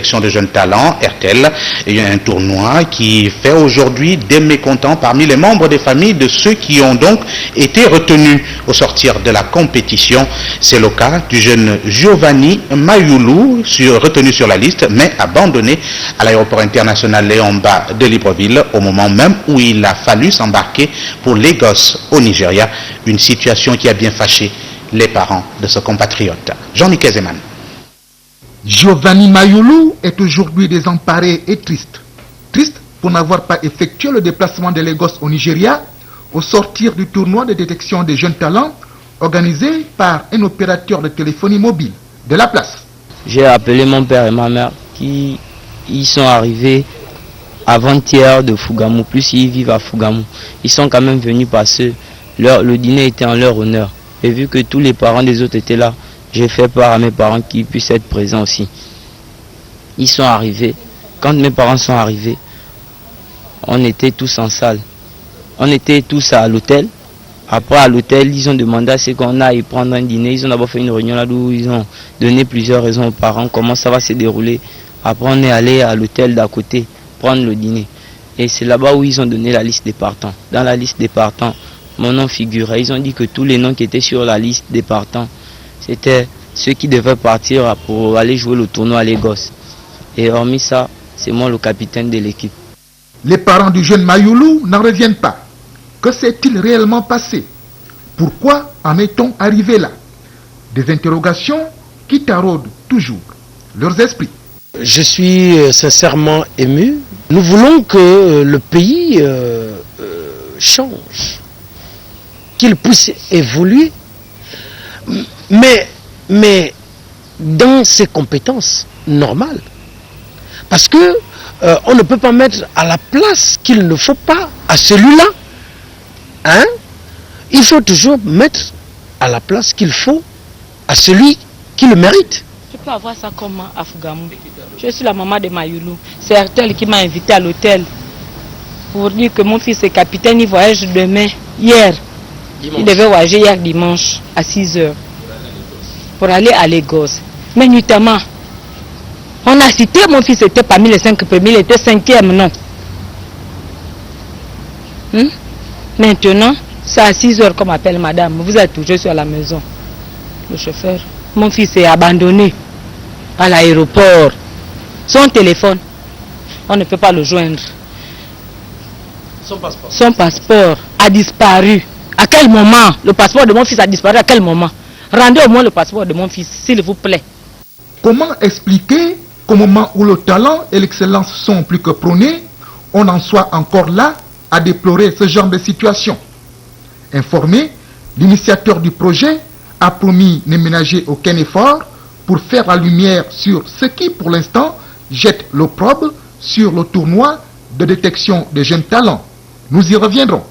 détection de jeunes talents, RTL. Il y a un tournoi qui fait aujourd'hui des mécontents parmi les membres des familles de ceux qui ont donc été retenus au sortir de la compétition. C'est le cas du jeune Giovanni Mayoulou, retenu sur la liste, mais abandonné à l'aéroport international Léon Mba de Libreville au moment même où il a fallu s'embarquer pour Lagos au Nigeria. Une situation qui a bien fâché les parents de ce compatriote. Jean-Nicolas Zeman. Giovanni Mayoulou est aujourd'hui désemparé et triste. Triste pour n'avoir pas effectué le déplacement de Lagos au Nigeria au sortir du tournoi de détection des jeunes talents organisé par un opérateur de téléphonie mobile de la place. J'ai appelé mon père et ma mère qui ils sont arrivés avant-hier de Fougamou, plus ils vivent à Fougamou. Ils sont quand même venus parce que le dîner était en leur honneur. Et vu que tous les parents des autres étaient là, j'ai fait part à mes parents qu'ils puissent être présents aussi. Ils sont arrivés. Quand mes parents sont arrivés, on était tous en salle. On était tous à l'hôtel. Après, à l'hôtel, ils ont demandé à ce qu'on aille prendre un dîner. Ils ont d'abord fait une réunion là où ils ont donné plusieurs raisons aux parents, comment ça va se dérouler. Après, on est allé à l'hôtel d'à côté prendre le dîner. Et c'est là-bas où ils ont donné la liste des partants. Dans la liste des partants, mon nom figurait. Ils ont dit que tous les noms qui étaient sur la liste des partants, c'était ceux qui devaient partir pour aller jouer le tournoi à Lagos. Et hormis ça, c'est moi le capitaine de l'équipe. Les parents du jeune Mayoulou n'en reviennent pas. Que s'est-il réellement passé? Pourquoi en est-on arrivé là? Des interrogations qui taraudent toujours leurs esprits. Je suis sincèrement ému. Nous voulons que le pays change, qu'il puisse évoluer, mais dans ses compétences normales. Parce que on ne peut pas mettre à la place qu'il ne faut pas à celui-là. Hein? Il faut toujours mettre à la place qu'il faut à celui qui le mérite. Je peux avoir ça comment à Fougamou? Je suis la maman de Mayoulou. C'est RTL qui m'a invité à l'hôtel pour dire que mon fils est capitaine, il voyage demain, hier. Dimanche. Il devait voyager hier dimanche à 6h pour aller à Lagos. Mais notamment, on a cité mon fils était parmi les 5 premiers, il était 5e, non. Maintenant, c'est à 6h qu'on m'appelle madame. Vous êtes toujours sur la maison. Le chauffeur, mon fils est abandonné à l'aéroport. Son téléphone, on ne peut pas le joindre. Son passeport a disparu. À quel moment? Le passeport de mon fils a disparu à quel moment? Rendez au moins le passeport de mon fils, s'il vous plaît. Comment expliquer qu'au moment où le talent et l'excellence sont plus que prônés, on en soit encore là à déplorer ce genre de situation? Informé, l'initiateur du projet a promis ne ménager aucun effort pour faire la lumière sur ce qui, pour l'instant, jette l'opprobre sur le tournoi de détection des jeunes talents. Nous y reviendrons.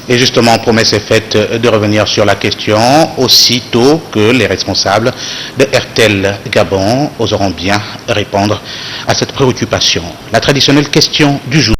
Et justement, promesse est faite de revenir sur la question aussitôt que les responsables de RTL Gabon oseront bien répondre à cette préoccupation. La traditionnelle question du jour.